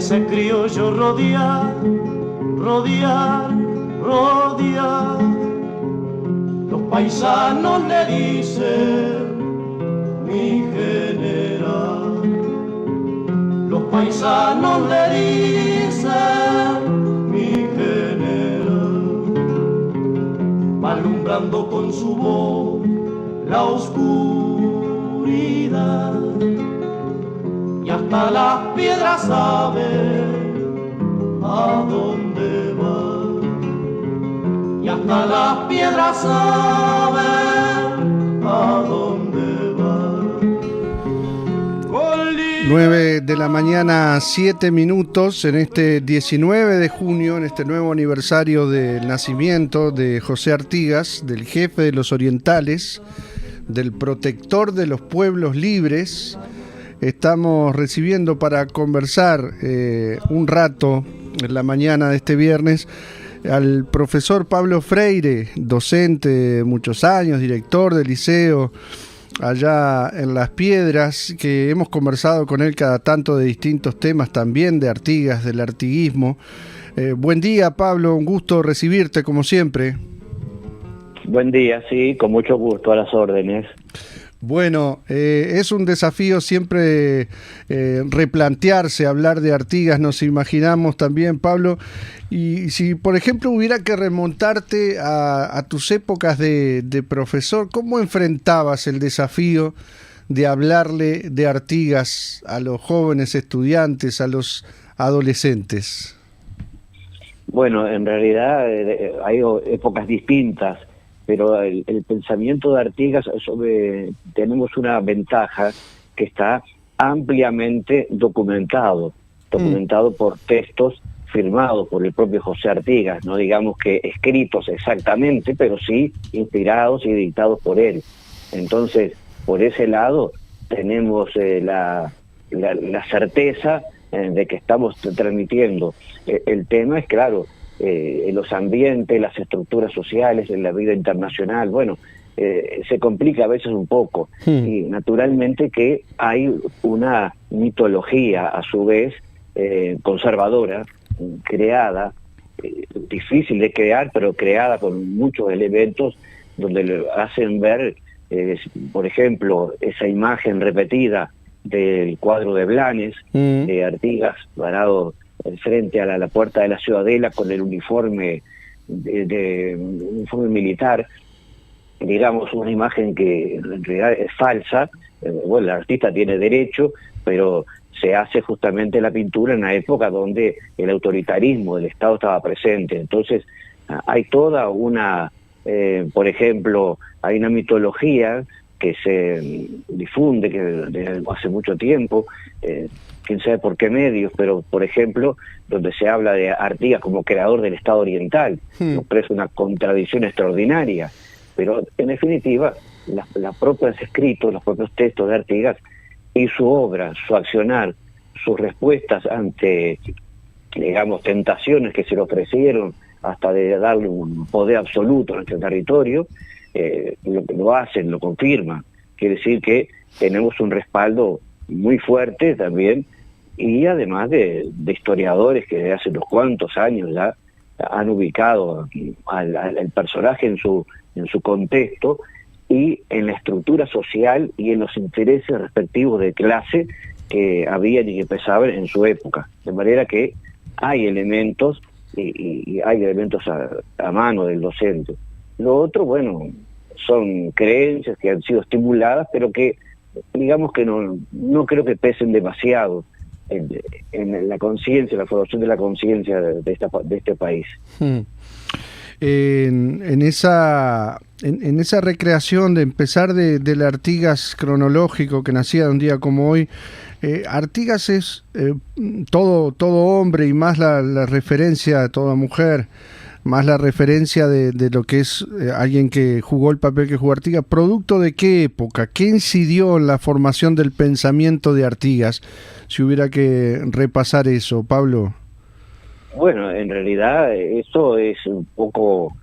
ese criollo rodear, rodear, rodear. Los paisanos le dicen mi general, los paisanos le dicen mi general, va alumbrando con su voz la oscuridad, y hasta las piedras saben a dónde va, y hasta las piedras saben a dónde va. 9 de la mañana, 7 minutos, en este 19 de junio, en este nuevo aniversario del nacimiento de José Artigas, del jefe de los orientales, del protector de los pueblos libres. Estamos recibiendo para conversar un rato en la mañana de este viernes al profesor Pablo Freire, docente de muchos años, director del liceo allá en Las Piedras, que hemos conversado con él cada tanto de distintos temas, también de Artigas, del artiguismo. Buen día, Pablo, un gusto recibirte como siempre. Buen día, sí, con mucho gusto, a las órdenes. Bueno, es un desafío siempre replantearse, hablar de Artigas, nos imaginamos también, Pablo, y si por ejemplo hubiera que remontarte a tus épocas de profesor, ¿cómo enfrentabas el desafío de hablarle de Artigas a los jóvenes estudiantes, a los adolescentes? Bueno, en realidad hay épocas distintas, pero el pensamiento de Artigas, tenemos una ventaja que está ampliamente documentado por textos firmados por el propio José Artigas, no digamos que escritos exactamente, pero sí inspirados y dictados por él. Entonces, por ese lado, tenemos la certeza de que estamos transmitiendo. El tema es, claro, en los ambientes, las estructuras sociales, en la vida internacional, bueno, se complica a veces un poco. Y naturalmente que hay una mitología, a su vez, conservadora, creada, difícil de crear, pero creada con muchos elementos donde le hacen ver, por ejemplo, esa imagen repetida del cuadro de Blanes, de Artigas parado frente a la puerta de la Ciudadela con el uniforme uniforme militar, digamos una imagen que en realidad es falsa. Bueno, el artista tiene derecho, pero se hace justamente la pintura en una época donde el autoritarismo del Estado estaba presente. Entonces hay toda una, por ejemplo, hay una mitología que se difunde que desde hace mucho tiempo, quién sabe por qué medios, pero por ejemplo, donde se habla de Artigas como creador del Estado oriental, lo cual es una contradicción extraordinaria, pero en definitiva, los propios escritos, los propios textos de Artigas y su obra, su accionar, sus respuestas ante, digamos, tentaciones que se le ofrecieron, hasta de darle un poder absoluto a nuestro territorio, lo hacen, lo confirman. Quiere decir que tenemos un respaldo muy fuerte también, y además de historiadores que desde hace unos cuantos años ya han ubicado al personaje en su contexto y en la estructura social y en los intereses respectivos de clase que habían y que pesaban en su época. De manera que hay elementos y hay elementos a mano del docente. Lo otro, bueno, son creencias que han sido estimuladas, pero que digamos que no creo que pesen demasiado en la conciencia, la formación de la conciencia de este país. En esa recreación de empezar del Artigas cronológico que nacía de un día como hoy, Artigas es todo hombre y más la referencia de toda mujer, más la referencia de lo que es alguien que jugó el papel que jugó Artigas. ¿Producto de qué época? ¿Qué incidió en la formación del pensamiento de Artigas? Si hubiera que repasar eso, Pablo. Bueno, en realidad eso es un poco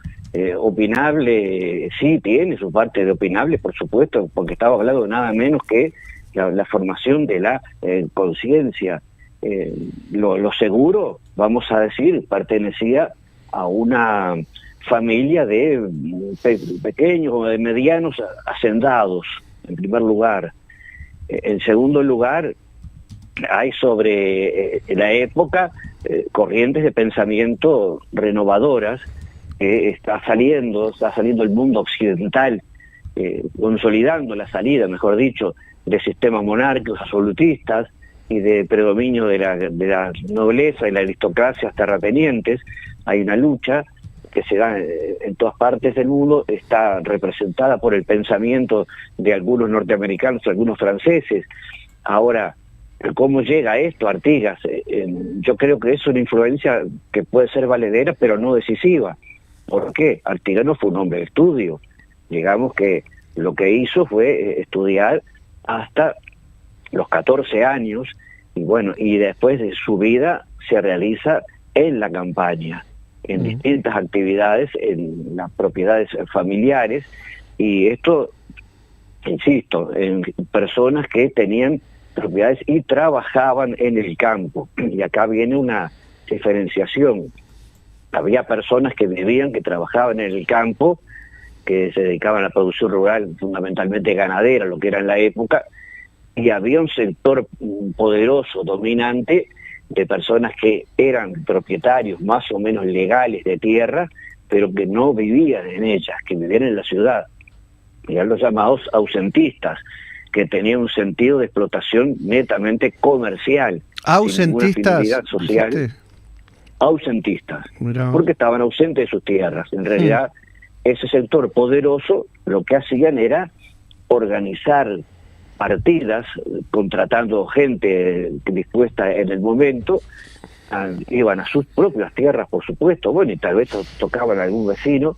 opinable, sí, tiene su parte de opinable, por supuesto, porque estaba hablando de nada menos que la formación de la conciencia lo seguro, vamos a decir, pertenecía a una familia de pequeños o de medianos hacendados, en primer lugar. En segundo lugar, hay sobre la época corrientes de pensamiento renovadoras que está saliendo el mundo occidental, consolidando la salida, mejor dicho, de sistemas monárquicos absolutistas y de predominio de la nobleza y la aristocracia terratenientes. Hay una lucha que se da en todas partes del mundo, está representada por el pensamiento de algunos norteamericanos, algunos franceses. Ahora, ¿cómo llega esto, Artigas? Yo creo que es una influencia que puede ser valedera, pero no decisiva. ¿Por qué? Artigas no fue un hombre de estudio. Digamos que lo que hizo fue estudiar hasta los 14 años, y bueno, y después de su vida se realiza en la campaña, en distintas actividades, en las propiedades familiares, y esto, insisto, en personas que tenían propiedades y trabajaban en el campo. Y acá viene una diferenciación. Había personas que vivían, que trabajaban en el campo, que se dedicaban a la producción rural, fundamentalmente ganadera, lo que era en la época, y había un sector poderoso, dominante, de personas que eran propietarios más o menos legales de tierra, pero que no vivían en ellas, que vivían en la ciudad. Eran los llamados ausentistas, que tenían un sentido de explotación netamente comercial. ¿Ausentistas? Social. Ausentistas, porque estaban ausentes de sus tierras. En realidad, ese sector poderoso lo que hacían era organizar partidas, contratando gente dispuesta en el momento, iban a sus propias tierras, por supuesto, bueno, y tal vez tocaban a algún vecino,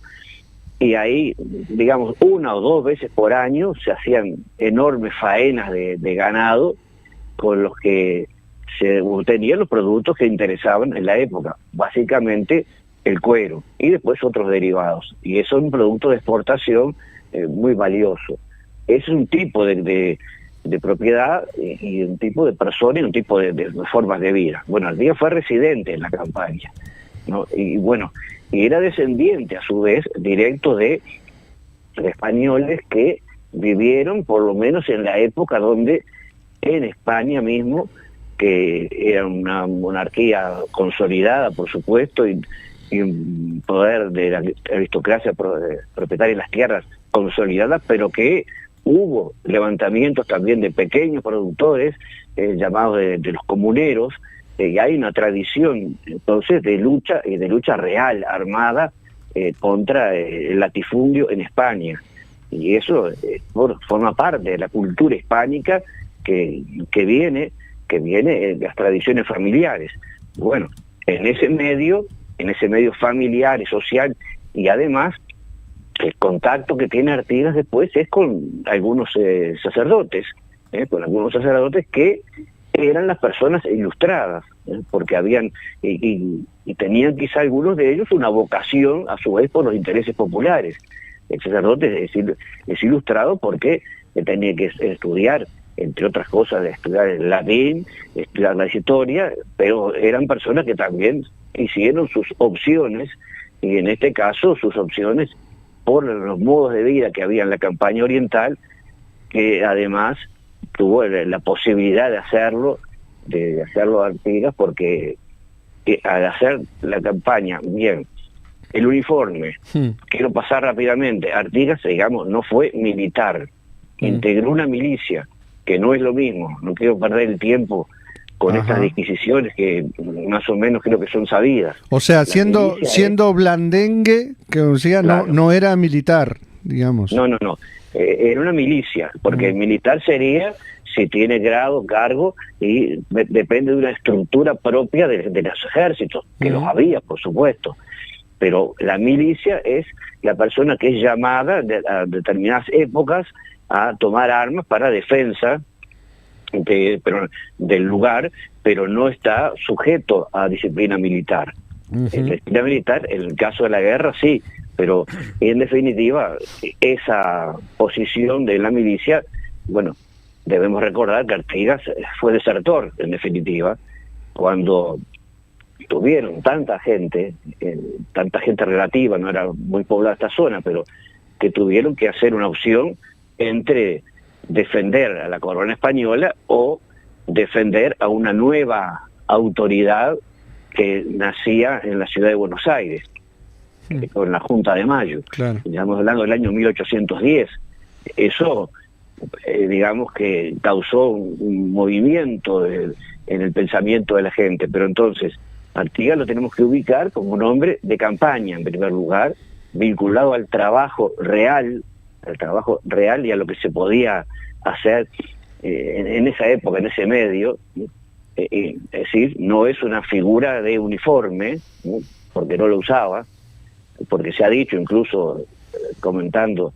y ahí, digamos, 1 o 2 veces por año se hacían enormes faenas de ganado, con los que se obtenían los productos que interesaban en la época, básicamente el cuero, y después otros derivados, y eso es un producto de exportación muy valioso. Es un tipo de propiedad y un tipo de persona y un tipo de formas de vida. Bueno, Artigas fue residente en la campaña, ¿no? Y bueno, y era descendiente a su vez directo de españoles que vivieron por lo menos en la época donde en España mismo, que era una monarquía consolidada, por supuesto, y un poder de la aristocracia propietaria de las tierras consolidadas, pero que hubo levantamientos también de pequeños productores, llamados de los comuneros, y hay una tradición entonces de lucha real, armada, contra el latifundio en España. Y eso forma parte de la cultura hispánica que viene de las tradiciones familiares. Bueno, en ese medio familiar y social, y además el contacto que tiene Artigas después es con algunos sacerdotes, que eran las personas ilustradas, porque habían y tenían quizá algunos de ellos una vocación a su vez por los intereses populares. El sacerdote es ilustrado porque tenía que estudiar, entre otras cosas, de estudiar el latín, estudiar la historia, pero eran personas que también hicieron sus opciones, y en este caso sus opciones por los modos de vida que había en la campaña oriental, que además tuvo la posibilidad de hacerlo Artigas, porque al hacer la campaña, bien, el uniforme, quiero pasar rápidamente, Artigas, digamos, no fue militar, integró una milicia, que no es lo mismo, no quiero perder el tiempo con estas disquisiciones que más o menos creo que son sabidas. O sea, siendo blandengue, que decía, claro, no era militar, digamos. No. Era una milicia, porque militar sería si tiene grado, cargo, y depende de una estructura propia de los ejércitos, que los había, por supuesto. Pero la milicia es la persona que es llamada a determinadas épocas a tomar armas para defensa del lugar, pero no está sujeto a disciplina militar. En disciplina militar, en el caso de la guerra, sí, pero en definitiva, esa posición de la milicia, bueno, debemos recordar que Artigas fue desertor, en definitiva, cuando tuvieron tanta gente relativa, no era muy poblada esta zona, pero que tuvieron que hacer una opción entre defender a la corona española o defender a una nueva autoridad que nacía en la ciudad de Buenos Aires, con la Junta de Mayo. Claro. Estamos hablando del año 1810. Eso, digamos que causó un movimiento en el pensamiento de la gente, pero entonces Artigas lo tenemos que ubicar como un hombre de campaña, en primer lugar, vinculado al trabajo real y a lo que se podía hacer en esa época, en ese medio. Es decir, no es una figura de uniforme, ¿no? Porque no lo usaba, porque se ha dicho incluso, comentando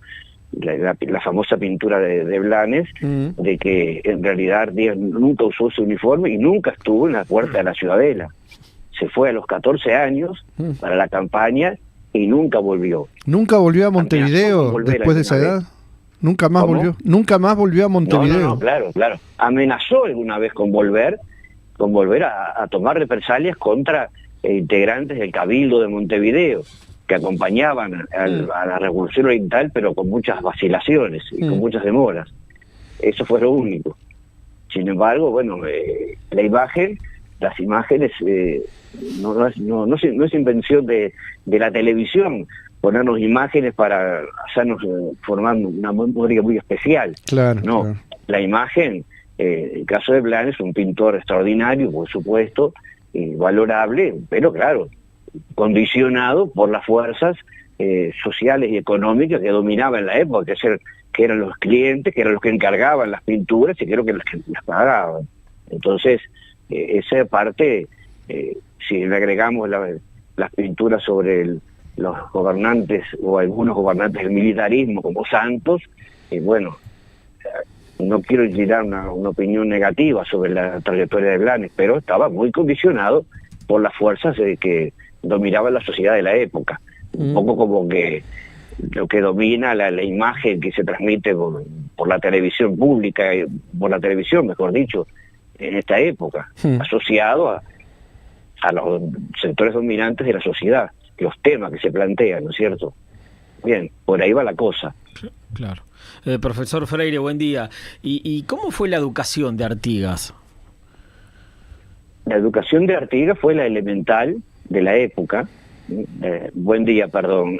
la famosa pintura de Blanes, de que en realidad Artigas nunca usó ese uniforme y nunca estuvo en la puerta de la Ciudadela. Se fue a los 14 años para la campaña y nunca volvió. ¿Nunca volvió a Montevideo después de esa edad? ¿Nunca más volvió? ¿Nunca más volvió a Montevideo? No, claro. Amenazó alguna vez con volver a tomar represalias contra integrantes del Cabildo de Montevideo, que acompañaban a la Revolución Oriental, pero con muchas vacilaciones y con muchas demoras. Eso fue lo único. Sin embargo, bueno, las imágenes no es invención de la televisión, ponernos imágenes para hacernos formar una memoria muy especial. Claro. No, claro. La imagen, el caso de Blanes, un pintor extraordinario, por supuesto, valorable, pero claro, condicionado por las fuerzas sociales y económicas que dominaban en la época, que eran los clientes, que eran los que encargaban las pinturas y que eran los que las pagaban. Entonces, esa parte, si le agregamos las pinturas sobre los gobernantes o algunos gobernantes del militarismo como Santos, bueno, no quiero tirar una opinión negativa sobre la trayectoria de Blanes, pero estaba muy condicionado por las fuerzas que dominaban la sociedad de la época. Un poco como que lo que domina la imagen que se transmite por la televisión pública, por la televisión, mejor dicho, en esta época, asociado a los sectores dominantes de la sociedad, los temas que se plantean, ¿no es cierto? Bien, por ahí va la cosa. Claro. Profesor Freire, buen día. ¿Y cómo fue la educación de Artigas? La educación de Artigas fue la elemental de la época. Buen día, perdón.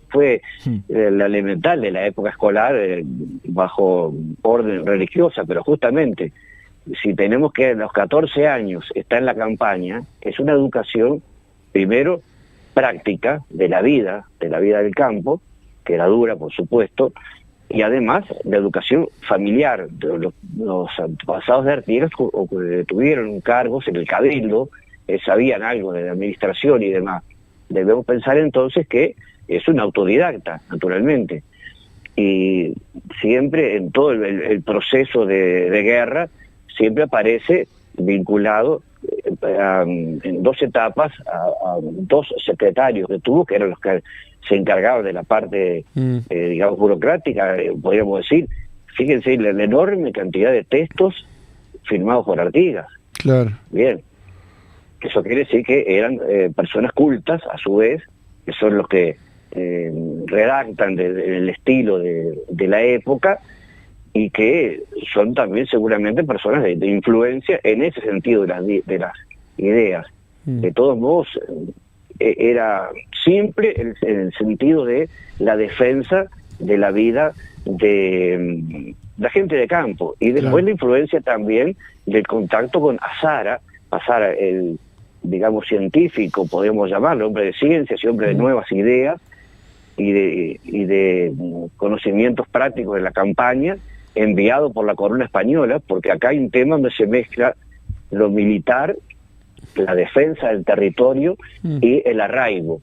Fue la elemental de la época escolar, bajo orden religiosa, pero justamente, si tenemos que a los 14 años está en la campaña, es una educación, primero, práctica de la vida del campo, que era dura, por supuesto, y además la educación familiar. Los antepasados de Artigas tuvieron cargos en el Cabildo, sabían algo de la administración y demás. Debemos pensar entonces que es un autodidacta, naturalmente, y siempre en todo el proceso de guerra siempre aparece vinculado en dos etapas a dos secretarios que tuvo, que eran los que se encargaban de la parte, digamos, burocrática, podríamos decir. Fíjense la enorme cantidad de textos firmados por Artigas. Claro. Bien. Eso quiere decir que eran personas cultas, a su vez, que son los que redactan el estilo de la época, y que son también seguramente personas de influencia en ese sentido de las ideas. De todos modos, era simple en el sentido de la defensa de la vida de la gente de campo, y después claro, la influencia también del contacto con Azara, el, digamos, científico, podemos llamarlo, hombre de ciencias y hombre de nuevas ideas y de conocimientos prácticos de la campaña, enviado por la corona española, porque acá hay un tema donde se mezcla lo militar, la defensa del territorio y el arraigo.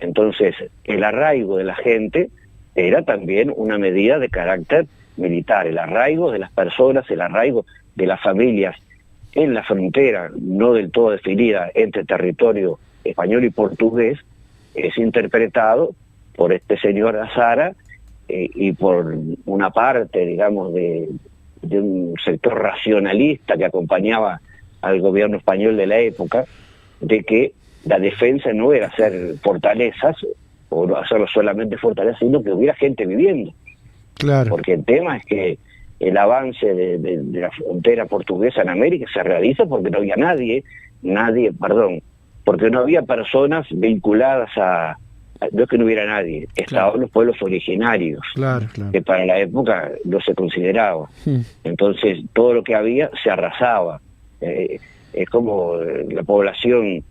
Entonces, el arraigo de la gente era también una medida de carácter militar, el arraigo de las personas, el arraigo de las familias en la frontera, no del todo definida entre territorio español y portugués, es interpretado por este señor Azara y por una parte, digamos, de un sector racionalista que acompañaba al gobierno español de la época de que la defensa no era hacer fortalezas o no hacerlo solamente fortalezas, sino que hubiera gente viviendo. Claro. Porque el tema es que el avance de la frontera portuguesa en América se realiza porque no había porque no había personas vinculadas no es que no hubiera nadie, estaban los pueblos originarios, Claro. que para la época no se consideraba. Entonces todo lo que había se arrasaba. Es como la población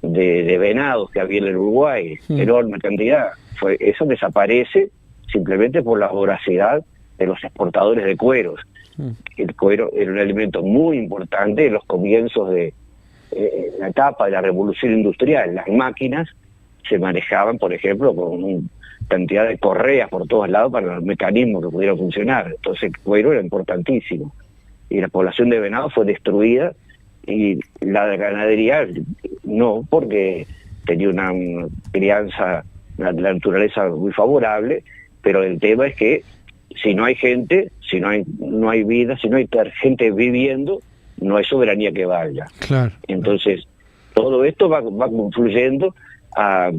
de venados que había en el Uruguay, enorme cantidad, eso desaparece simplemente por la voracidad de los exportadores de cueros. El cuero era un alimento muy importante en los comienzos de la etapa de la revolución industrial. Las máquinas se manejaban, por ejemplo, con una cantidad de correas por todos lados para los mecanismos que pudieran funcionar. Entonces el cuero era importantísimo. Y la población de venados fue destruida, y la de ganadería no, porque tenía una crianza, la naturaleza muy favorable, pero el tema es que si no hay gente, si no hay vida, si no hay gente viviendo, no hay soberanía que valga. Claro. Entonces, todo esto va confluyendo a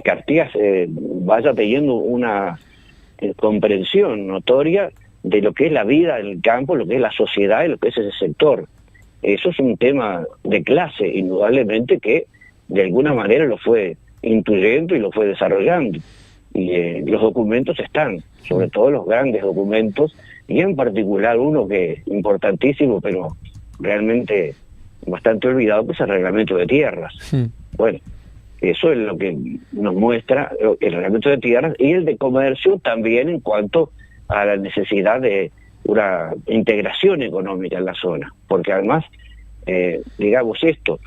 que Artigas vaya teniendo una comprensión notoria de lo que es la vida en el campo, lo que es la sociedad y lo que es ese sector. Eso es un tema de clase, indudablemente, que de alguna manera lo fue intuyendo y lo fue desarrollando. Y los documentos están, sobre todo los grandes documentos, y en particular uno que es importantísimo, pero realmente bastante olvidado, que es el reglamento de tierras. Bueno, eso es lo que nos muestra el reglamento de tierras, y el de comercio también, en cuanto a la necesidad de una integración económica en la zona, porque además, digamos esto,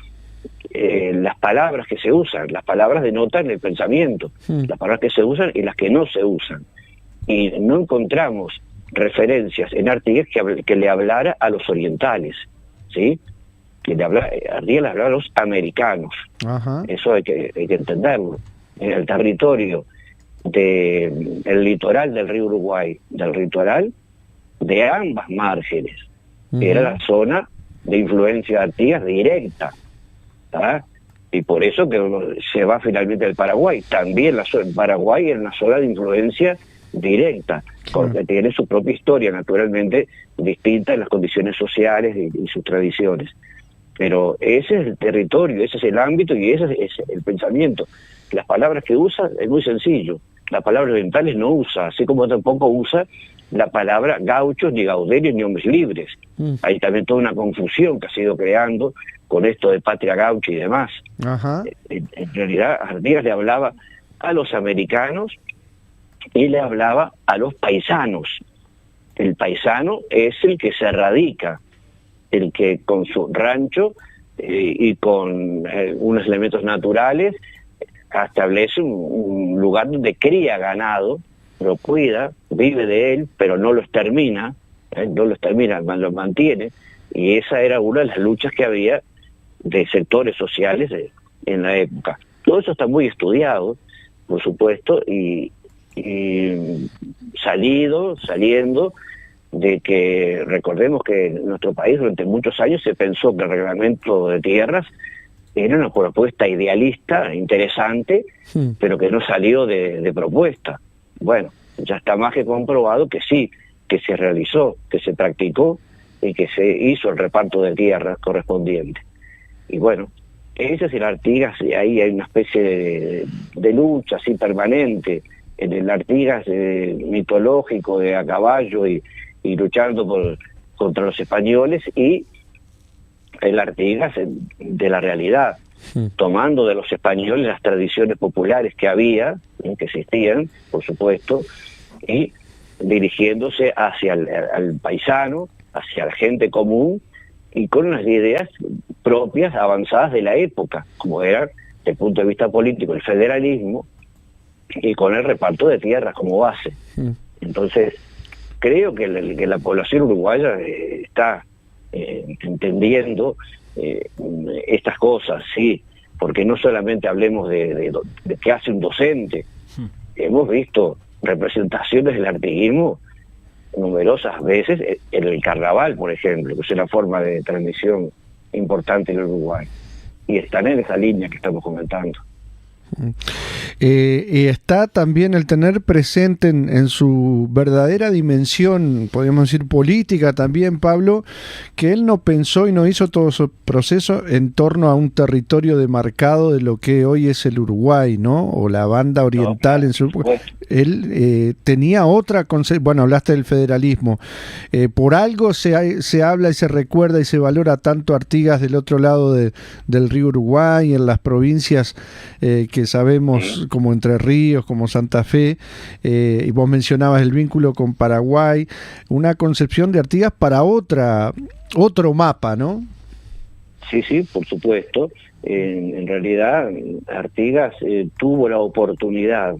las palabras que se usan, las palabras denotan el pensamiento, las palabras que se usan y las que no se usan, y no encontramos referencias en Artigas que le hablara a los orientales, ¿sí? Artigas le hablaba a los americanos. Ajá. Eso hay que entenderlo. En el territorio del litoral del río Uruguay, del litoral de ambas márgenes, era la zona de influencia de Artigas directa, ¿tá? Y por eso que se va finalmente al Paraguay. También el Paraguay era una zona de influencia directa, porque tiene su propia historia, naturalmente, distinta en las condiciones sociales y sus tradiciones. Pero ese es el territorio, ese es el ámbito y ese es el pensamiento. Las palabras que usa es muy sencillo. La palabra orientales no usa, así como tampoco usa la palabra gauchos, ni gauderios, ni hombres libres. Hay también toda una confusión que se ha ido creando con esto de patria gaucha y demás. Ajá. En realidad, Artigas le hablaba a los americanos y le hablaba a los paisanos. El paisano es el que se radica, el que con su rancho y con unos elementos naturales establece un lugar donde cría ganado, lo cuida, vive de él, pero no lo extermina, lo mantiene, y esa era una de las luchas que había de sectores sociales en la época. Todo eso está muy estudiado, por supuesto, y saliendo de que, recordemos que en nuestro país durante muchos años se pensó que el reglamento de tierras era una propuesta idealista, interesante, pero que no salió de propuesta. Bueno, ya está más que comprobado que sí, que se realizó, que se practicó y que se hizo el reparto de tierras correspondiente. Y bueno, ese es el Artigas, y ahí hay una especie de lucha así permanente, en el Artigas mitológico de a caballo y luchando contra los españoles, y el Artigas de la realidad, tomando de los españoles las tradiciones populares que había, que existían, por supuesto, y dirigiéndose hacia el paisano, hacia la gente común, y con unas ideas propias, avanzadas de la época, como era, desde el punto de vista político, el federalismo, y con el reparto de tierras como base. Entonces, creo que la población uruguaya está entendiendo estas cosas, sí, porque no solamente hablemos de qué hace un docente. Hemos visto representaciones del artiguismo numerosas veces en el carnaval, por ejemplo, que es una forma de transmisión importante en el Uruguay. Y están en esa línea que estamos comentando. Y está también el tener presente en su verdadera dimensión, podríamos decir política también, Pablo, que él no pensó y no hizo todo su proceso en torno a un territorio demarcado de lo que hoy es el Uruguay, ¿no? O la banda oriental en su... Él tenía otra concepción, bueno, hablaste del federalismo, por algo se habla y se recuerda y se valora tanto Artigas del otro lado del río Uruguay, en las provincias que sabemos como Entre Ríos, como Santa Fe, y vos mencionabas el vínculo con Paraguay, una concepción de Artigas para otro mapa, ¿no? Sí, por supuesto. En realidad, Artigas tuvo la oportunidad,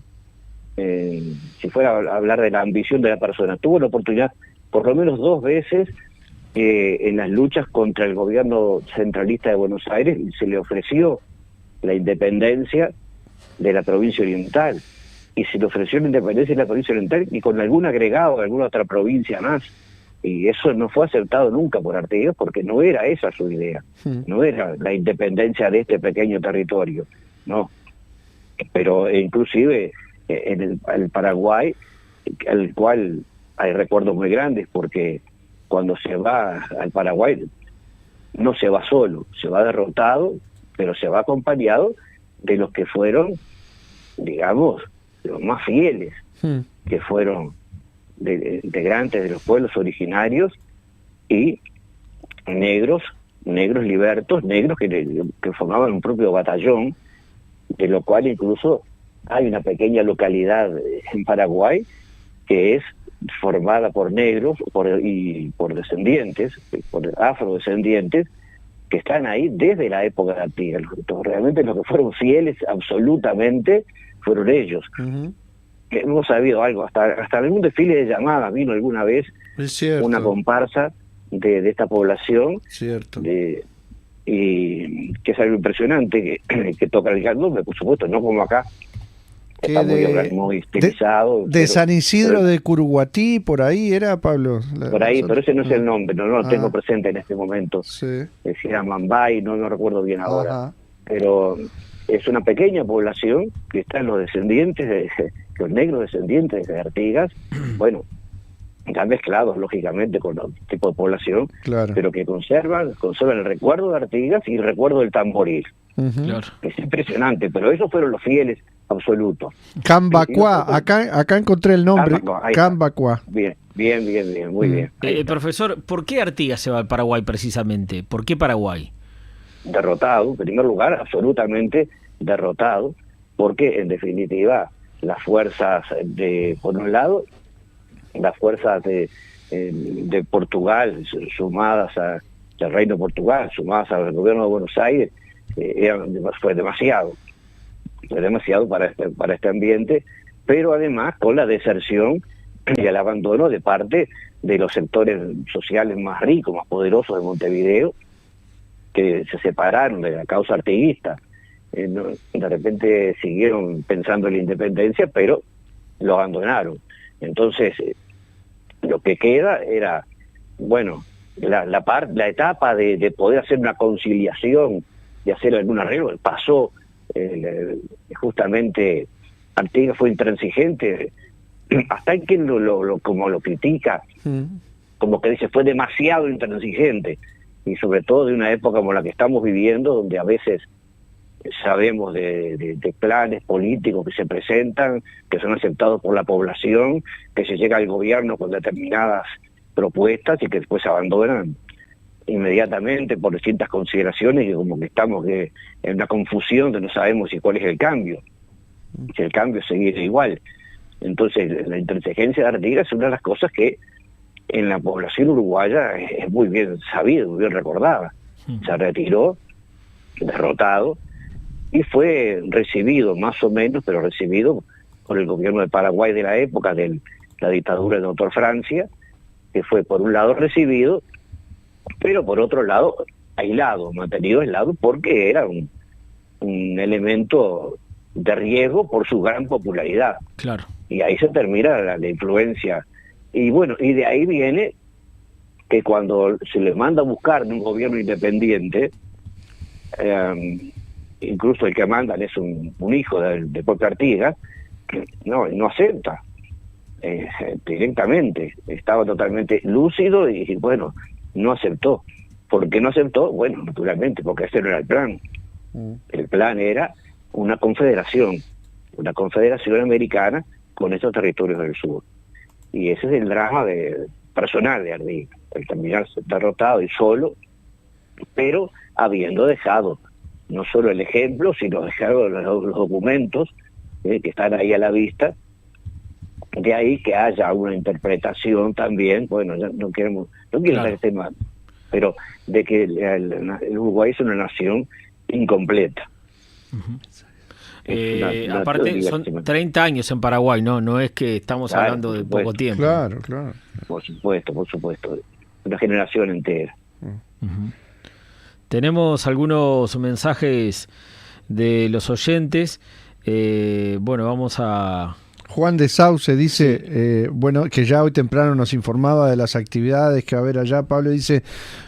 si fuera a hablar de la ambición de la persona, tuvo la oportunidad por lo menos 2 veces en las luchas contra el gobierno centralista de Buenos Aires, se le ofreció la independencia de la provincia oriental, y se le ofreció la independencia de la provincia oriental y con algún agregado de alguna otra provincia más, y eso no fue aceptado nunca por Artigas porque no era esa su idea, no era la independencia de este pequeño territorio, no. Pero inclusive en el Paraguay, al cual hay recuerdos muy grandes, porque cuando se va al Paraguay no se va solo, se va derrotado, pero se va acompañado de los que fueron, digamos, los más fieles, que fueron integrantes de los pueblos originarios y negros libertos, negros que formaban un propio batallón, de lo cual incluso hay una pequeña localidad en Paraguay que es formada por negros y por descendientes, por afrodescendientes, que están ahí desde la época de Artigas. Realmente los que fueron fieles absolutamente fueron ellos. Que hemos sabido algo, hasta algún desfile de llamadas vino alguna vez una comparsa de esta población, y que es algo impresionante, que toca el candombe, por supuesto, no como acá, está muy estilizado. De San Isidro de Curuguatí, por ahí era, Pablo. Por ahí, pero ese no es el nombre, no lo tengo presente en este momento. Decía Mambay, no recuerdo bien ahora. Pero es una pequeña población que están los descendientes, los negros descendientes de Artigas, bueno, están mezclados lógicamente con otro tipo de población, pero que conservan el recuerdo de Artigas y el recuerdo del tamboril. Es impresionante, pero esos fueron los fieles absolutos. Cambacuá, acá encontré el nombre. Cambacuá. Bien, muy bien. Profesor, ¿por qué Artigas se va al Paraguay precisamente? ¿Por qué Paraguay? Derrotado, en primer lugar, absolutamente derrotado, porque en definitiva las fuerzas por un lado, las fuerzas de Portugal sumadas al Reino de Portugal, sumadas al gobierno de Buenos Aires, fue demasiado para este ambiente, pero además con la deserción y el abandono de parte de los sectores sociales más ricos, más poderosos de Montevideo, que se separaron de la causa artiguista. De repente siguieron pensando en la independencia, pero lo abandonaron. Entonces, lo que queda era, bueno, la etapa de poder hacer una conciliación, de hacer algún arreglo, pasó. Justamente Artigas fue intransigente, hasta en quien como lo critica, como que dice fue demasiado intransigente, y sobre todo de una época como la que estamos viviendo, donde a veces sabemos de planes políticos que se presentan, que son aceptados por la población, que se llega al gobierno con determinadas propuestas y que después se abandonan inmediatamente por distintas consideraciones, y como que estamos en una confusión de no sabemos si cuál es el cambio, si el cambio seguirá igual. Entonces la intransigencia de Artigas es una de las cosas que en la población uruguaya es muy bien sabida, muy bien recordada. Se retiró derrotado y fue recibido, más o menos, pero recibido por el gobierno de Paraguay de la época de la dictadura del doctor Francia, que fue por un lado recibido, pero por otro lado aislado, mantenido aislado, porque era un elemento de riesgo por su gran popularidad. Y ahí se termina la influencia. Y bueno, y de ahí viene que cuando se le manda a buscar de un gobierno independiente, incluso el que mandan es un hijo de propio Artigas, no acepta directamente, estaba totalmente lúcido y bueno, no aceptó. ¿Por qué no aceptó? Bueno, naturalmente, porque ese no era el plan. El plan era una confederación americana con esos territorios del sur. Y ese es el drama personal de Artigas, el terminar derrotado y solo, pero habiendo dejado no solo el ejemplo, sino dejado los documentos que están ahí a la vista. De ahí que haya una interpretación también, bueno, ya no quiero hacer este mal, pero de que el Uruguay es una nación incompleta. Aparte son 30 años en Paraguay, no es que estamos hablando de poco tiempo. Claro. Por supuesto, una generación entera. Tenemos algunos mensajes de los oyentes. Bueno, vamos a... Juan de Sauce dice, bueno, que ya hoy temprano nos informaba de las actividades que va a haber allá. Pablo dice,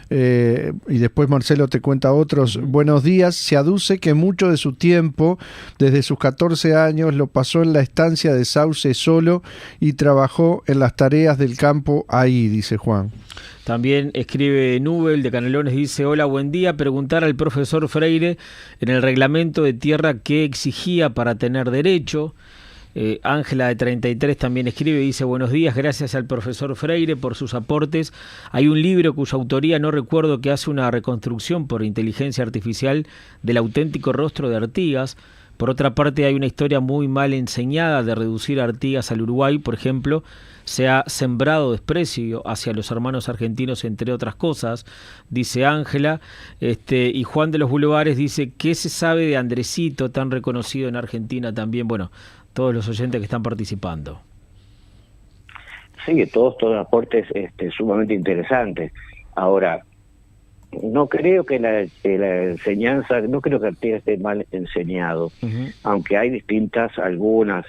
y después Marcelo te cuenta otros. Buenos días, se aduce que mucho de su tiempo, desde sus 14 años, lo pasó en la estancia de Sauce solo y trabajó en las tareas del campo ahí, dice Juan. También escribe Nubel de Canelones, dice, hola, buen día, preguntar al profesor Freire en el reglamento de tierra qué exigía para tener derecho. Ángela de 33 también escribe, dice, buenos días, gracias al profesor Freire por sus aportes. Hay un libro cuya autoría no recuerdo, que hace una reconstrucción por inteligencia artificial del auténtico rostro de Artigas. Por otra parte, hay una historia muy mal enseñada de reducir a Artigas al Uruguay. Por ejemplo, se ha sembrado desprecio hacia los hermanos argentinos, entre otras cosas, dice Ángela. Y Juan de los Boulevares dice, ¿qué se sabe de Andresito, tan reconocido en Argentina también? Bueno, todos los oyentes que están participando. Sí, todos aportes sumamente interesantes. Ahora, no creo que la enseñanza, no creo que Artigas esté mal enseñado, aunque hay algunas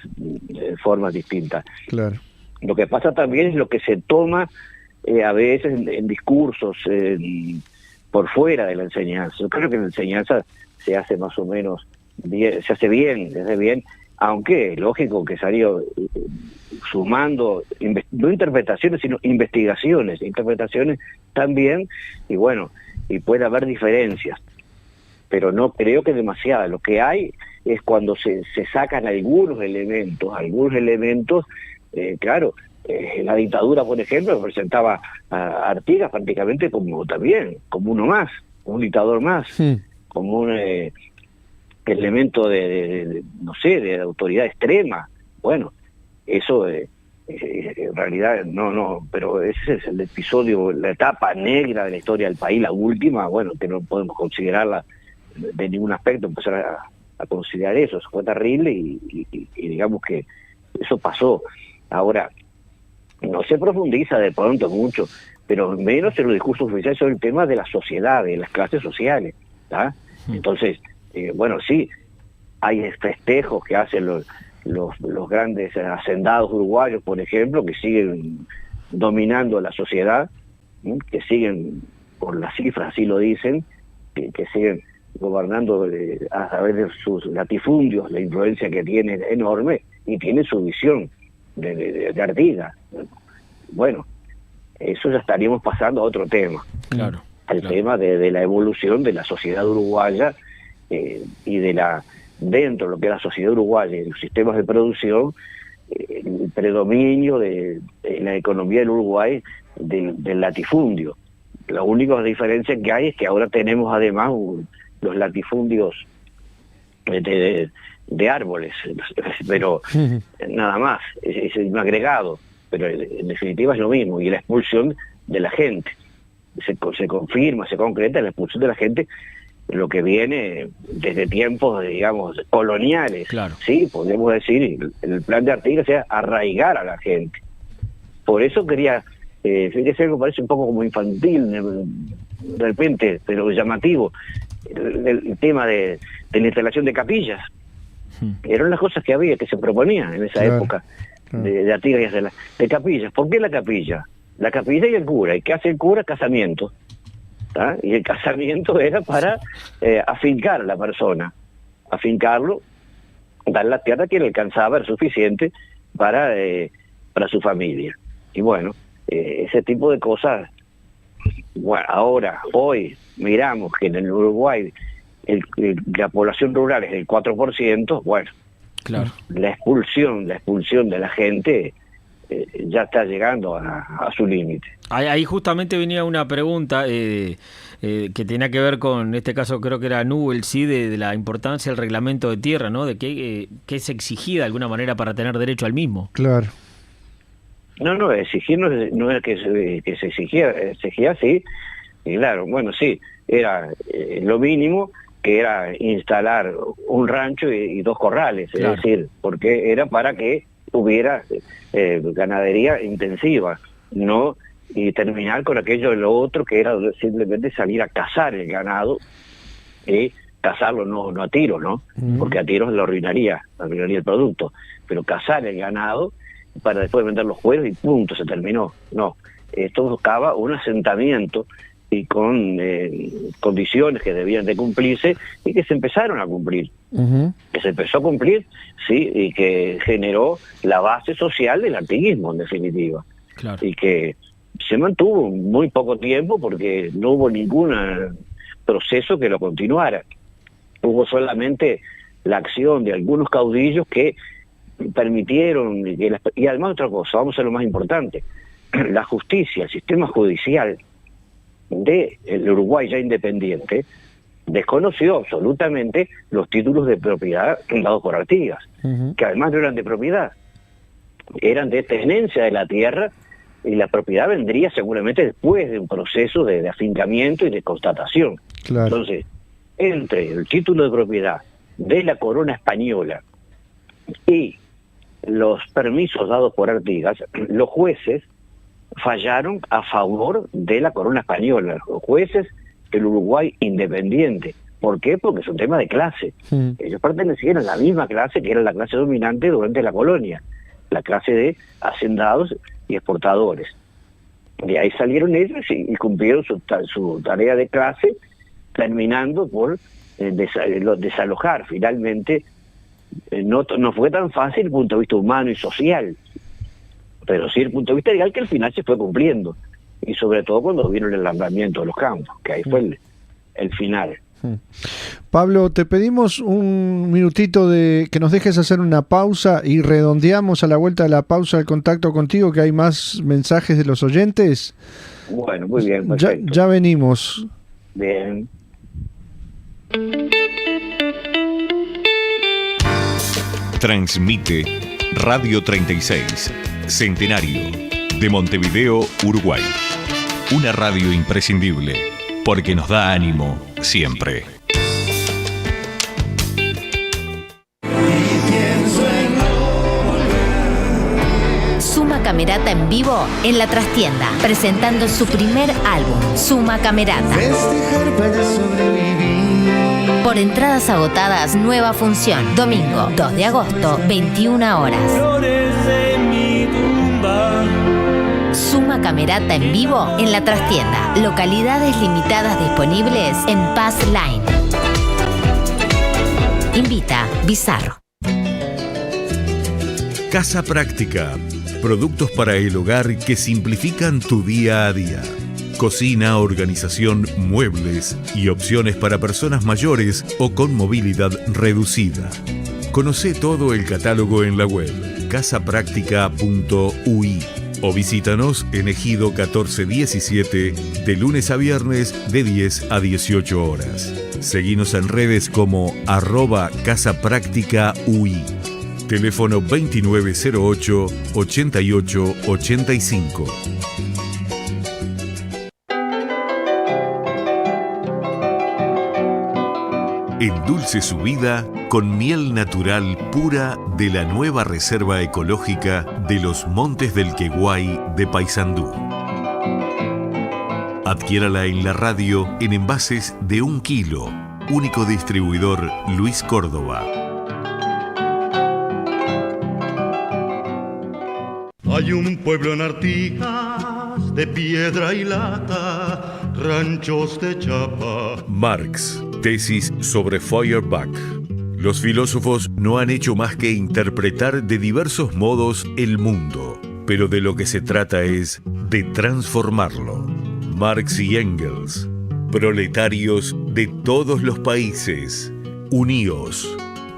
formas distintas. Claro. Lo que pasa también es lo que se toma a veces en discursos por fuera de la enseñanza. Yo creo que la enseñanza se hace más o menos bien, se hace bien, aunque lógico que salió sumando, no interpretaciones, sino investigaciones, interpretaciones también, y bueno, y puede haber diferencias, pero no creo que demasiadas. Lo que hay es cuando se sacan algunos elementos, claro, la dictadura, por ejemplo, presentaba a Artigas prácticamente como uno más, un dictador más, como un elemento de autoridad extrema. Bueno, eso en realidad no, pero ese es el episodio, la etapa negra de la historia del país, la última, bueno, que no podemos considerarla de ningún aspecto, empezar a considerar eso fue terrible y digamos que eso pasó. Ahora, no se profundiza de pronto mucho, pero menos en los discursos oficiales sobre el tema de la sociedad, de las clases sociales, ¿tá? Entonces, bueno, sí, hay festejos que hacen los grandes hacendados uruguayos, por ejemplo, que siguen dominando la sociedad, que siguen, por las cifras así lo dicen, que siguen gobernando a través de sus latifundios, la influencia que tiene es enorme, y tiene su visión de Artigas. Bueno, eso ya estaríamos pasando a otro tema. Claro. Tema de la evolución de la sociedad uruguaya y dentro de lo que es la sociedad uruguaya y los sistemas de producción, el predominio de la economía del Uruguay del latifundio. La única diferencia que hay es que ahora tenemos además los latifundios de árboles, pero nada más, es un agregado, pero en definitiva es lo mismo, y la expulsión de la gente. Se confirma, se concreta la expulsión de la gente, lo que viene desde tiempos, digamos, coloniales. Claro. Sí, podemos decir, el plan de Artigas sea arraigar a la gente. Por eso quería, fíjese, algo parece un poco como infantil, de repente, pero llamativo, el tema de la instalación de capillas. Eran las cosas que se proponían en esa época de Artigas, de capillas. ¿Por qué la capilla? la capilla y el cura. ¿Y qué hace el cura? Casamiento. ¿Tá? Y el casamiento era para afincar a la persona, afincarlo, dar la tierra que le alcanzaba, era suficiente para su familia. Y bueno, ese tipo de cosas, bueno, hoy miramos que en el Uruguay la población rural es del 4%, bueno, Claro. la expulsión de la gente ya está llegando a su límite. Ahí justamente venía una pregunta que tenía que ver con, en este caso creo que era Nubel, sí, de la importancia del reglamento de tierra, ¿no? De qué se exigía de alguna manera para tener derecho al mismo. Claro. No, exigir no era que se exigía sí, y claro, bueno, sí, era lo mínimo, que era instalar un rancho y 2 corrales, Claro. es decir, porque era para que hubiera ganadería intensiva, no y terminar con aquello de lo otro, que era simplemente salir a cazar el ganado, y cazarlo no a tiros, ¿no? Porque a tiros lo arruinaría el producto, pero cazar el ganado para después vender los cueros y punto, se terminó. No, esto buscaba un asentamiento y con condiciones que debían de cumplirse y que se empezaron a cumplir. Que se empezó a cumplir, sí, y que generó la base social del antiguismo, en definitiva. Claro. Y que se mantuvo muy poco tiempo porque no hubo ningún proceso que lo continuara. Hubo solamente la acción de algunos caudillos que permitieron, y además otra cosa, vamos a lo más importante, la justicia, el sistema judicial del Uruguay ya independiente, desconoció absolutamente los títulos de propiedad dados por Artigas, que además no eran de propiedad, eran de tenencia de la tierra, y la propiedad vendría seguramente después de un proceso de afincamiento y de constatación. Claro. Entonces, entre el título de propiedad de la corona española y los permisos dados por Artigas, los jueces fallaron a favor de la corona española, los jueces del Uruguay independiente. ¿Por qué? Porque es un tema de clase. Ellos pertenecían a la misma clase que era la clase dominante durante la colonia, la clase de hacendados y exportadores. De ahí salieron ellos y cumplieron su tarea de clase, terminando por desalojar. Finalmente, no fue tan fácil desde el punto de vista humano y social, pero sí desde el punto de vista legal, que al final se fue cumpliendo, y sobre todo cuando vino el alambramiento de los campos, que ahí fue el final. Pablo, te pedimos un minutito de que nos dejes hacer una pausa y redondeamos a la vuelta de la pausa el contacto contigo, que hay más mensajes de los oyentes. Bueno, muy bien, perfecto. Ya venimos. Bien. Transmite Radio 36, Centenario, de Montevideo, Uruguay. Una radio imprescindible, porque nos da ánimo siempre. Suma Camerata en vivo en La Trastienda, presentando su primer álbum, Suma Camerata. Por entradas agotadas, nueva función, domingo 2 de agosto, 21 horas. Suma Camerata en vivo en La Trastienda, localidades limitadas disponibles en Paz Line. Invita Bizarro. Casa Práctica. Productos para el hogar que simplifican tu día a día. Cocina, organización, muebles y opciones para personas mayores o con movilidad reducida. Conoce todo el catálogo en la web casapractica.ui o visítanos en Ejido 1417 de lunes a viernes de 10 a 18 horas. Seguinos en redes como @casapracticaui. Teléfono 2908-8885. Endulce su vida con miel natural pura de la nueva Reserva Ecológica de los Montes del Queguay de Paysandú. Adquiérala en la radio en envases de 1 kilo. Único distribuidor Luis Córdoba. Hay un pueblo en Artigas de piedra y lata, ranchos de chapa. Marx, tesis sobre Feuerbach. Los filósofos no han hecho más que interpretar de diversos modos el mundo, pero de lo que se trata es de transformarlo. Marx y Engels, proletarios de todos los países, uníos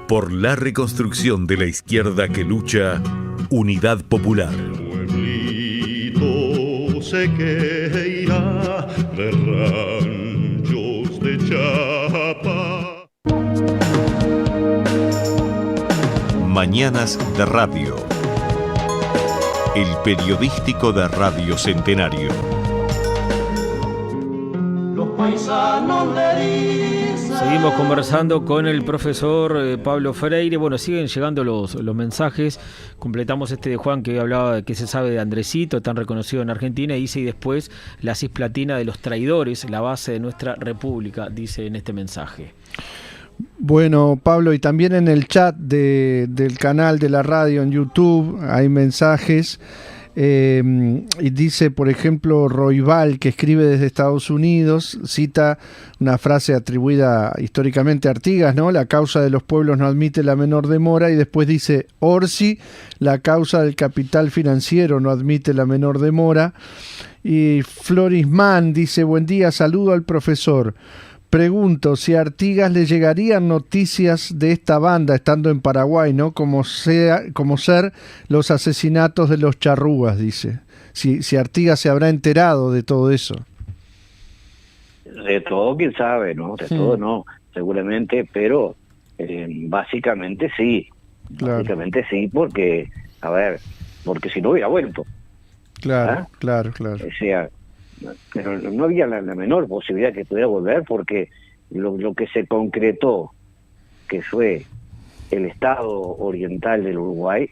por la reconstrucción de la izquierda que lucha, Unidad Popular. Pueblito sé que irá de ranchos de chapa. Mañanas de Radio. El periodístico de Radio Centenario. Los paisanos le dicen. Seguimos conversando con el profesor Pablo Freire. Bueno, siguen llegando los mensajes. Completamos este de Juan que hablaba de qué se sabe de Andresito, tan reconocido en Argentina. Dice, y después la cisplatina de los traidores, la base de nuestra república, dice en este mensaje. Bueno, Pablo, y también en el chat del canal de la radio en YouTube hay mensajes. Y dice, por ejemplo, Roybal, que escribe desde Estados Unidos, cita una frase atribuida históricamente a Artigas, ¿no? La causa de los pueblos no admite la menor demora, y después dice Orsi, la causa del capital financiero no admite la menor demora. Y Florisman dice, buen día, saludo al profesor. Pregunto si a Artigas le llegarían noticias de esta banda estando en Paraguay, ¿no? Como ser los asesinatos de los charrúas, dice. Si Artigas se habrá enterado de todo eso. De todo, quién sabe, ¿no? De todo no, seguramente, pero básicamente sí. Claro. Básicamente sí, porque, a ver, porque si no hubiera vuelto. Claro, ¿Ah? claro. O sea, pero no había la menor posibilidad que pudiera volver, porque lo que se concretó, que fue el Estado oriental del Uruguay,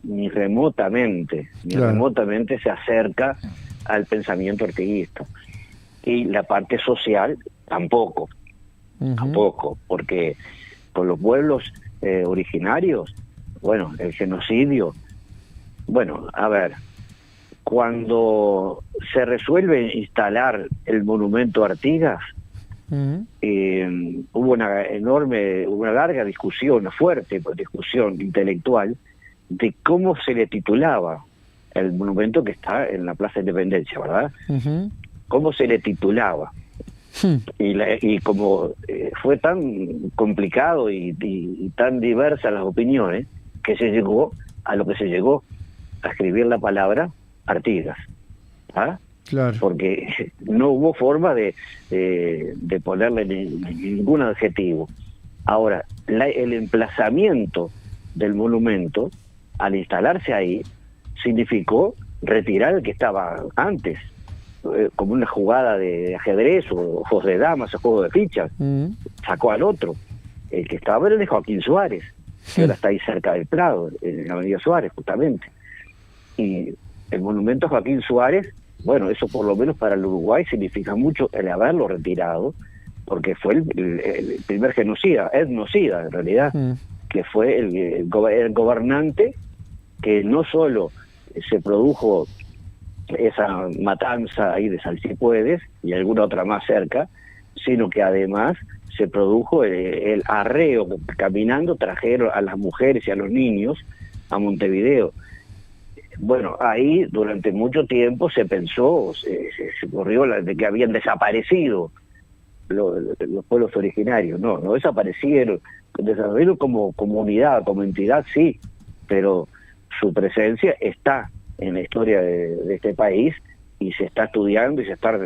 ni remotamente se acerca al pensamiento artiguista. Y la parte social tampoco, porque con los pueblos originarios, bueno, el genocidio, bueno, a ver, cuando se resuelve instalar el monumento a Artigas, hubo una larga discusión, una fuerte discusión intelectual de cómo se le titulaba el monumento que está en la Plaza de Independencia, ¿verdad? Cómo se le titulaba. Y como fue tan complicado y tan diversas las opiniones, que se llegó a lo que se llegó, a escribir la palabra Artigas. ¿Ah? Claro. Porque no hubo forma de ponerle ningún adjetivo. Ahora, el emplazamiento del monumento, al instalarse ahí, significó retirar el que estaba antes, como una jugada de ajedrez o juegos de damas o juegos de fichas. Sacó al otro. El que estaba era el de Joaquín Suárez, que ahora está ahí cerca del Prado, en la Avenida Suárez, justamente. Y el monumento a Joaquín Suárez, bueno, eso por lo menos para el Uruguay significa mucho el haberlo retirado, porque fue el primer etnocida en realidad, que fue el gobernante que no solo se produjo esa matanza ahí de Salsipuedes y alguna otra más cerca, sino que además se produjo el arreo, caminando trajeron a las mujeres y a los niños a Montevideo. Bueno, ahí durante mucho tiempo se pensó, se corrió de que habían desaparecido los pueblos originarios. No desaparecieron como comunidad, como entidad, sí, pero su presencia está en la historia de este país y se está estudiando y se está,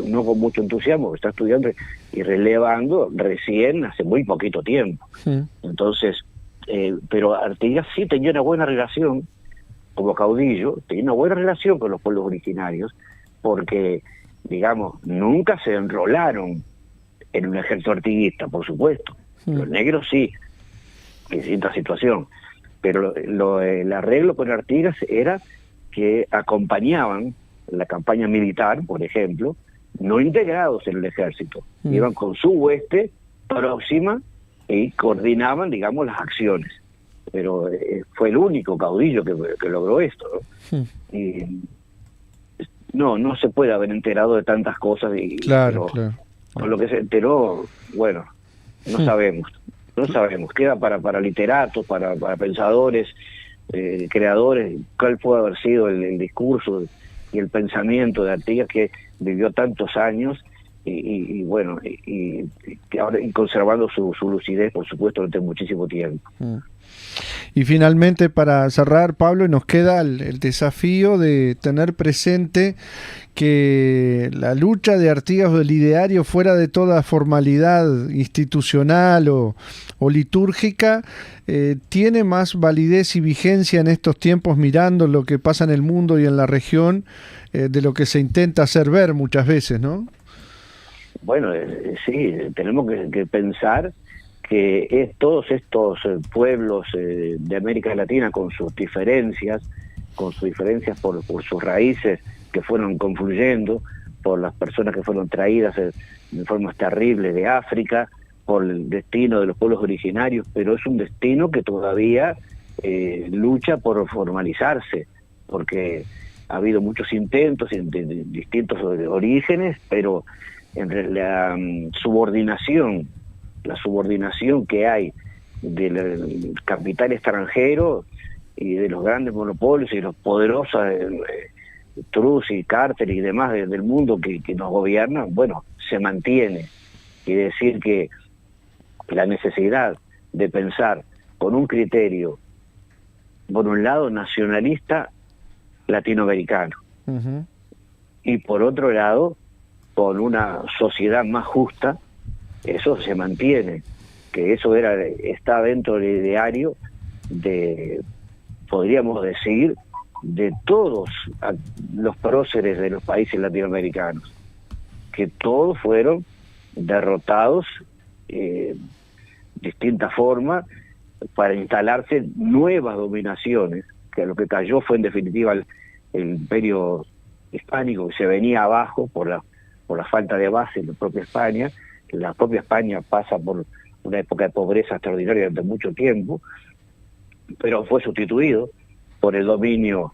no con mucho entusiasmo, se está estudiando y relevando recién hace muy poquito tiempo. Entonces, pero Artigas sí tenía una buena relación como caudillo, tenía una buena relación con los pueblos originarios, porque, digamos, nunca se enrolaron en un ejército artiguista, por supuesto. Los negros sí, en distinta situación, pero el arreglo con Artigas era que acompañaban la campaña militar, por ejemplo, no integrados en el ejército, iban con su hueste próxima y coordinaban, digamos, las acciones. Pero fue el único caudillo que logró esto, ¿no? Y no se puede haber enterado de tantas cosas, Claro, pero claro. con lo que se enteró, bueno, no sabemos, queda para literatos, para pensadores, creadores, cuál puede haber sido el discurso y el pensamiento de Artigas, que vivió tantos años y bueno, y ahora y conservando su lucidez, por supuesto, durante muchísimo tiempo. Y finalmente, para cerrar, Pablo, nos queda el desafío de tener presente que la lucha de Artigas o del ideario, fuera de toda formalidad institucional o litúrgica, tiene más validez y vigencia en estos tiempos, mirando lo que pasa en el mundo y en la región, de lo que se intenta hacer ver muchas veces, ¿no? Bueno, sí, tenemos que pensar que todos estos pueblos de América Latina, con sus diferencias por sus raíces que fueron confluyendo, por las personas que fueron traídas de formas terribles de África, por el destino de los pueblos originarios, pero es un destino que todavía lucha por formalizarse, porque ha habido muchos intentos de distintos orígenes, pero en la subordinación que hay del capital extranjero y de los grandes monopolios y los poderosos trus y cárteles y demás del mundo que nos gobiernan, bueno, se mantiene. Quiere decir que la necesidad de pensar con un criterio, por un lado, nacionalista latinoamericano, y por otro lado, con una sociedad más justa, eso se mantiene, que eso está dentro del ideario podríamos decir, de todos los próceres de los países latinoamericanos, que todos fueron derrotados de distinta forma para instalarse nuevas dominaciones, que lo que cayó fue en definitiva el imperio hispánico, que se venía abajo por la falta de base en la propia España. La propia España pasa por una época de pobreza extraordinaria durante mucho tiempo, pero fue sustituido por el dominio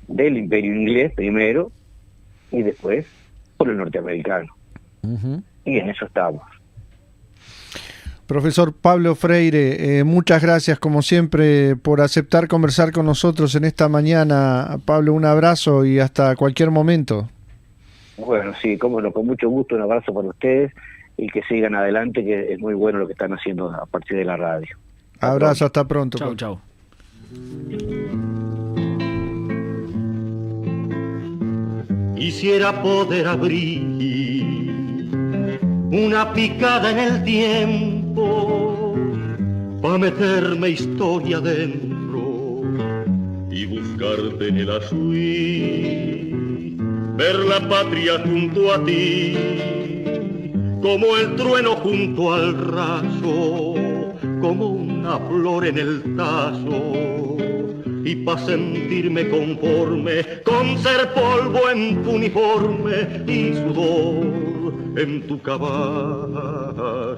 del imperio inglés primero y después por el norteamericano. Y en eso estamos. Profesor Pablo Freire, muchas gracias como siempre por aceptar conversar con nosotros en esta mañana. Pablo, un abrazo y hasta cualquier momento. Bueno, sí, cómo no, con mucho gusto, un abrazo para ustedes y que sigan adelante, que es muy bueno lo que están haciendo a partir de la radio. Abrazo, hasta pronto. Chau, chau. Quisiera poder abrir una picada en el tiempo pa' meterme historia dentro y buscarte en el azul, ver la patria junto a ti, como el trueno junto al raso, como una flor en el tazo, y pa' sentirme conforme con ser polvo en tu uniforme y sudor en tu caballo.